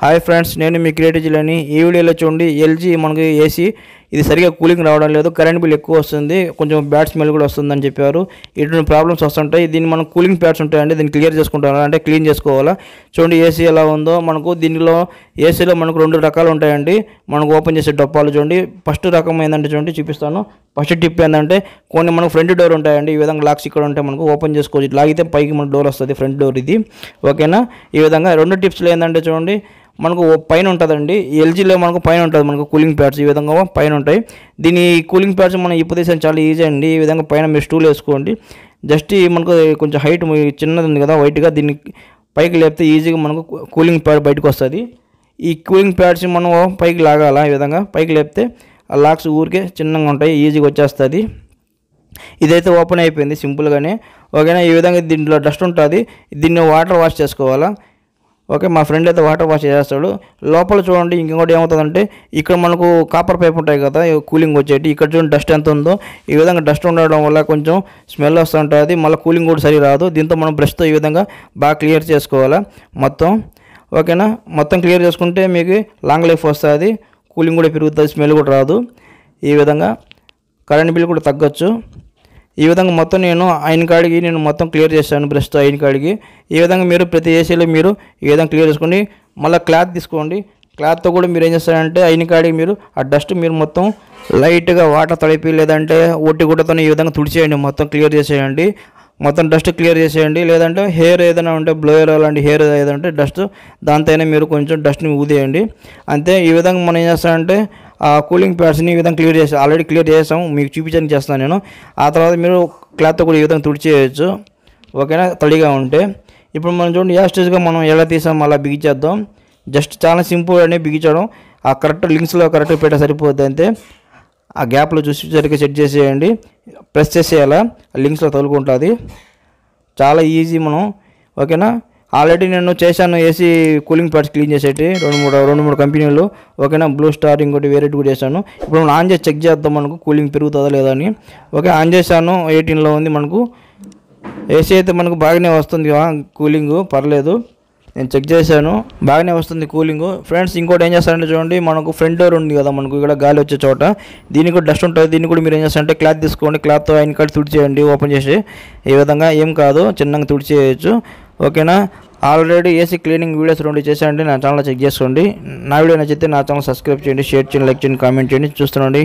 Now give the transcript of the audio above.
Hi friends, నేను మీ creative జిల్లాని. ఈ వీడియోలో చూడండి, ఎల్జీ మనకి ఏసీ ఇది సరిగా కూలింగ్ రావడం లేదు, కరెంట్ బిల్ ఎక్కువ వస్తుంది, కొంచెం బ్యాడ్ స్మెల్ కూడా వస్తుందని చెప్పారు. ఇటువంటి ప్రాబ్లమ్స్ వస్తుంటాయి. దీన్ని మనం కూలింగ్ ప్యాడ్స్ ఉంటాయండి, దీన్ని క్లియర్ చేసుకుంటాం అంటే క్లీన్ చేసుకోవాలా. చూడండి ఏసీ ఎలా ఉందో. మనకు దీనిలో ఏసీలో మనకు 2 రకాలు ఉంటాయండి. మనకు ఓపెన్ చేసే డబ్బాలు చూడండి. ఫస్ట్ రకం ఏంటంటే చూడండి, చూపిస్తాను. ఫస్ట్ టిప్ ఏంటంటే, కొన్ని మనకు ఫ్రంట్ డోర్ ఉంటాయండి. ఈ విధంగా లాక్స్ ఇక్కడ ఉంటే మనకు ఓపెన్ చేసుకోవచ్చు. లాగితే పైకి మనకు డోర్ వస్తుంది, ఫ్రంట్ డోర్ ఇది. ఓకేనా? ఈ విధంగా 2 టిప్స్లో ఏంటంటే చూడండి, మనకు పైన ఉంటుందండి. ఎల్జీలో మనకు పైన ఉంటుంది, మనకు కూలింగ్ ప్యాడ్స్ ఈ విధంగా పైన ఉంటాయి. దీని కూలింగ్ ప్యాడ్స్ మనం ఇప్పదేశం చాలా ఈజీ అండి. ఈ విధంగా పైన మీరు స్టూల్ వేసుకోండి. జస్ట్ మనకు కొంచెం హైట్ చిన్నది ఉంది కదా వైట్గా, దీన్ని పైకి లేపితే ఈజీగా మనకు కూలింగ్ ప్యాడ్ బయటకు వస్తుంది. ఈ కూలింగ్ ప్యాడ్స్ మనం పైకి లాగాల. ఈ విధంగా పైకి లేపితే ఆ లాక్స్ ఊరికే చిన్నగా ఉంటాయి, ఈజీగా వచ్చేస్తుంది. ఇదైతే ఓపెన్ అయిపోయింది సింపుల్గానే. ఓకేనా? ఈ విధంగా దీంట్లో డస్ట్ ఉంటుంది, దీన్ని వాటర్ వాష్ చేసుకోవాలా. ఓకే, మా ఫ్రెండ్ అయితే వాటర్ వాష్ చేస్తాడు. లోపల చూడండి, ఇంకొకటి ఏమవుతుందంటే, ఇక్కడ మనకు కాపర్ పైప్ ఉంటాయి కదా కూలింగ్ వచ్చేటి. ఇక్కడ చూడండి డస్ట్ ఎంత ఉందో. ఈ విధంగా డస్ట్ ఉండడం వల్ల కొంచెం స్మెల్ వస్తుంటుంది, మళ్ళీ కూలింగ్ కూడా సరి రాదు. దీంతో మనం బ్రష్తో ఈ విధంగా బాగా క్లియర్ చేసుకోవాలా మొత్తం. ఓకేనా? మొత్తం క్లియర్ చేసుకుంటే మీకు లాంగ్ లైఫ్ వస్తుంది, కూలింగ్ కూడా పెరుగుతుంది, స్మెల్ కూడా రాదు. ఈ విధంగా కరెంట్ బిల్ కూడా తగ్గొచ్చు. ఈ విధంగా మొత్తం నేను ఐరన్ కాడికి మొత్తం క్లియర్ చేశాను బ్రష్తో, ఐరన్ కాడికి. ఈ విధంగా మీరు ప్రతి ఏసీలో మీరు ఈ విధంగా క్లియర్ చేసుకోండి. మళ్ళీ క్లాత్ తీసుకోండి. క్లాత్తో కూడా మీరు ఏం చేస్తారంటే, ఐరన్ కాడికి మీరు ఆ డస్ట్ మీరు మొత్తం లైట్గా వాటర్ తడిపి లేదంటే ఒట్టి గుడ్డతో ఈ విధంగా తుడిచేయండి, మొత్తం క్లియర్ చేసేయండి. మొత్తం డస్ట్ క్లియర్ చేసేయండి. లేదంటే హెయిర్ ఏదైనా ఉంటే బ్లోయర్ అలాంటి హెయిర్ ఏదైనా ఉంటే డస్ట్, దాంతోనే మీరు కొంచెం డస్ట్ని ఊదేయండి. అంతే. ఈ విధంగా మనం ఏం చేస్తామంటే, ఆ కూలింగ్ ప్యాడ్స్ని ఈ విధంగా క్లియర్ చేసి ఆల్రెడీ క్లియర్ చేసాం, మీకు చూపించడానికి చేస్తాను నేను. ఆ తర్వాత మీరు క్లాత్తో కూడా ఈ విధంగా తుడిచేయచ్చు. ఓకేనా? తడిగా ఉంటే. ఇప్పుడు మనం చూడండి, యాస్టేజ్గా మనం ఎలా తీసాం అలా బిగించేద్దాం. జస్ట్ చాలా సింపుల్ అని బిగించడం. ఆ కరెక్ట్ లింక్స్లో కరెక్ట్ పెట్టే సరిపోద్ది అంతే. ఆ గ్యాప్లో చూసి సరిగ్గా సెట్ చేసేయండి, ప్రెస్ చేసేయాలా, లింక్స్లో తగులుకుంటుంది. చాలా ఈజీ మనం. ఓకేనా? ఆల్రెడీ నేను చేశాను ఏసీ కూలింగ్ ప్యాడ్స్ క్లీన్ చేసేటి 2-3 కంపెనీలు. ఓకేనా? బ్లూ స్టార్, ఇంకోటి వేరేటి కూడా చేశాను. ఇప్పుడు మనం ఆన్ చేసి చెక్ చేద్దాం మనకు కూలింగ్ పెరుగుతుందా లేదా అని. ఓకే, ఆన్ చేశాను. 18లో ఉంది మనకు. ఏసీ అయితే మనకు బాగానే వస్తుంది కూలింగ్, పర్లేదు. నేను చెక్ చేశాను, బాగానే వస్తుంది కూలింగ్. ఫ్రెండ్స్, ఇంకోటి ఏం చేస్తారంటే చూడండి, మనకు ఫ్రంట్ డోర్ ఉంది కదా, మనకు ఇక్కడ గాలి వచ్చే చోట, దీనికి కూడా డస్ట్ ఉంటుంది. దీన్ని కూడా మీరు ఏం చేస్తారంటే క్లాత్ తీసుకోండి, క్లాత్తో ఆయన కాడ తుడిచేయండి ఓపెన్ చేసి. ఈ విధంగా ఏం కాదు, చిన్నగా తుడిచేయచ్చు. ఓకేనా? ఆల్రెడీ ఏసీ క్లీనింగ్ వీడియోస్ 2 చేశానండి, నా ఛానల్ చెక్ చేసుకోండి. నా వీడియో నచ్చితే నా ఛానల్ సబ్స్క్రైబ్ చేయండి, షేర్ చేయండి, లైక్ చేయండి, కామెంట్ చేయండి. చూస్తున్నాండి.